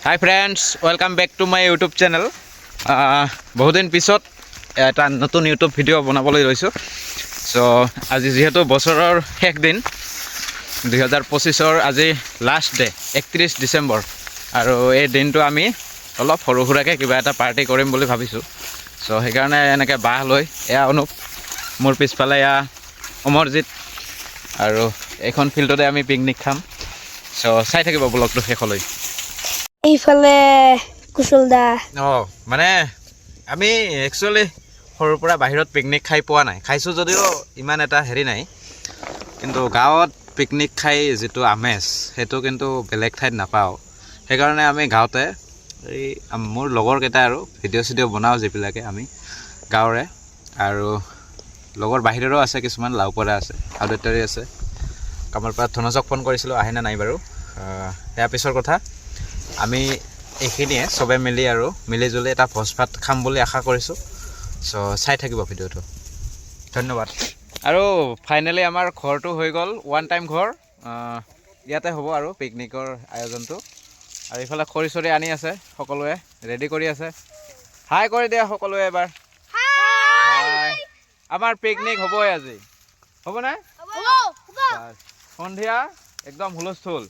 High friends, welcome back to my YouTube channel. বহুদিন পিছত এটা নতুন ইউটিউব ভিডিঅ' বনাবলৈ লৈছোঁ। চ' আজি যিহেতু বছৰৰ শেষ দিন 2025-ৰ আজি লাষ্ট ডে 31 ডিচেম্বৰ, আৰু এই দিনটো আমি অলপ সৰু সুৰাকৈ কিবা এটা পাৰ্টি কৰিম বুলি ভাবিছোঁ। চ' সেইকাৰণে এনেকৈ বাঁহ লৈ এয়া অনুপ, মোৰ পিছফালে এয়া অমৰজিৎ, আৰু এইখন ফিল্ডতে আমি পিকনিক খাম। চ' চাই থাকিব ব্লগটো শেষলৈ। এইফালে কুশল দা মানে আমি একচুৱেলি সৰুৰ পৰা বাহিৰত পিকনিক খাই পোৱা নাই, খাইছোঁ যদিও ইমান এটা হেৰি নাই, কিন্তু গাঁৱত পিকনিক খাই যিটো আমেজ সেইটো কিন্তু বেলেগ ঠাইত নাপাওঁ। সেইকাৰণে আমি গাঁৱতে এই মোৰ লগৰকেইটা আৰু ভিডিঅ' চিডিঅ' বনাওঁ, যিবিলাকে আমি গাঁৱৰে, আৰু লগৰ বাহিৰৰো আছে, কিছুমান লাওপৰা আছে, আউদেতাৰী আছে, কামৰ পৰা ধনজক ফোন কৰিছিলোঁ, আহেনে নাই বাৰু সেয়া পিছৰ কথা। আমি এইখিনিয়ে চবে মিলি আৰু মিলিজুলি এটা ভোজ ভাত খাম বুলি আশা কৰিছোঁ। চ' চাই থাকিব ভিডিঅ'টো, ধন্যবাদ। আৰু ফাইনেলি আমাৰ ঘৰটো হৈ গ'ল, ওৱান টাইম ঘৰ। ইয়াতে হ'ব আৰু পিকনিকৰ আয়োজনটো। আৰু এইফালে খৰি চৰি আনি আছে, সকলোৱে ৰেডি কৰি আছে। হাই কৰি দিয়া সকলোৱে এবাৰ। হাই। আমাৰ পিকনিক হ'বই আজি, হ'বনে? সন্ধিয়া একদম হুলস্থুল।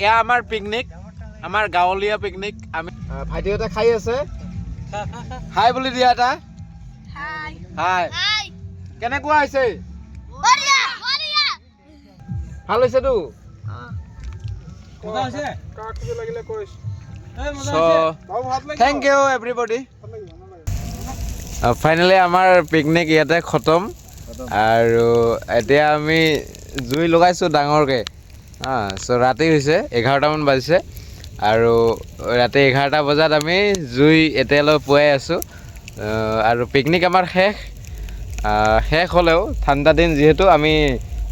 এয়া আমাৰ পিকনিক, আমাৰ গাঁৱলীয়া পিকনিক। আমি ভাইটিহঁতে খাই আছে, হাই বুলি দিয়া এটা। হাই, কেনেকুৱা হৈছে? ভাল হৈছেতো? Thank you everybody. ফাইনেলি আমাৰ পিকনিক ইয়াতে খতম, আৰু এতিয়া আমি জুই লগাইছোঁ ডাঙৰকৈ। চ' ৰাতি হৈছে 11টামান বাজিছে, আৰু ৰাতি 11টা বজাত আমি জুই এতিয়ালৈ পুৱাই আছোঁ। আৰু পিকনিক আমাৰ শেষ হ'লেও ঠাণ্ডা দিন যিহেতু আমি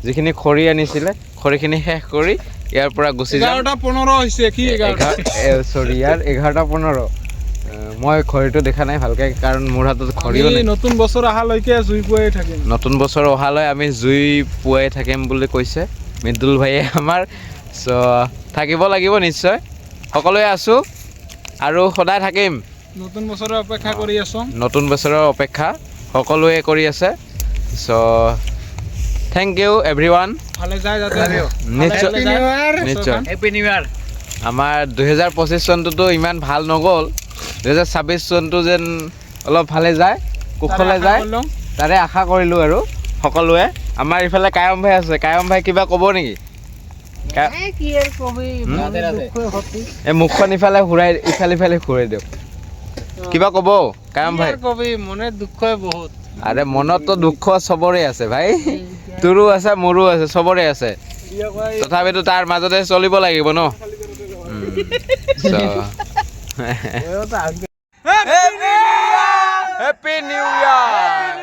যিখিনি খৰি আনিছিলে খৰিখিনি শেষ কৰি ইয়াৰ পৰা গুচি যাম 11:15 হৈছে কি 11 চৰি ইয়াৰ 11:15 মই ঘড়ীটো দেখা নাই ভালকে কাৰণ মোৰ হাতত ঘড়ীও নাই নতুন বছৰ অহালৈকে জুই পুৱাই থাকিম নতুন বছৰ অহালৈ আমি জুই পুৱাই থাকিম বুলি কৈছে মৃদুল ভাইয়ে আমাৰ চ' থাকিব লাগিব নিশ্চয় সকলোৱে আছোঁ আৰু সদায় থাকিম নতুন বছৰৰ অপেক্ষা কৰি আছোঁ নতুন বছৰৰ অপেক্ষা সকলোৱে কৰি আছে চ' থেংক ইউ এভৰিৱান ভালে যায় যাতে নিশ্চয় নিশ্চয় হেপী নিউ ইয়াৰ আমাৰ 2025 চনটোতো ইমান ভাল নগ'ল 2026 চনটো যেন অলপ ভালে যায় কুশলে যায় তাৰে আশা কৰিলোঁ আৰু সকলোৱে আমাৰ ইফালে কায়ম ভাই আছে কায়ম ভাই কিবা ক'ব নেকি এই মুখখন ইফালে ঘূৰাই ইফালে ঘূৰাই দিয়ক কিবা ক'ব কায়ম ভাই মনে দুখই বহুত আৰে মনততো দুখ চবৰে আছে ভাই তোৰো আছে মোৰো আছে চবৰে আছে তথাপিতো তাৰ মাজতে চলিব লাগিব ন হেপী নিউ ইয়াৰ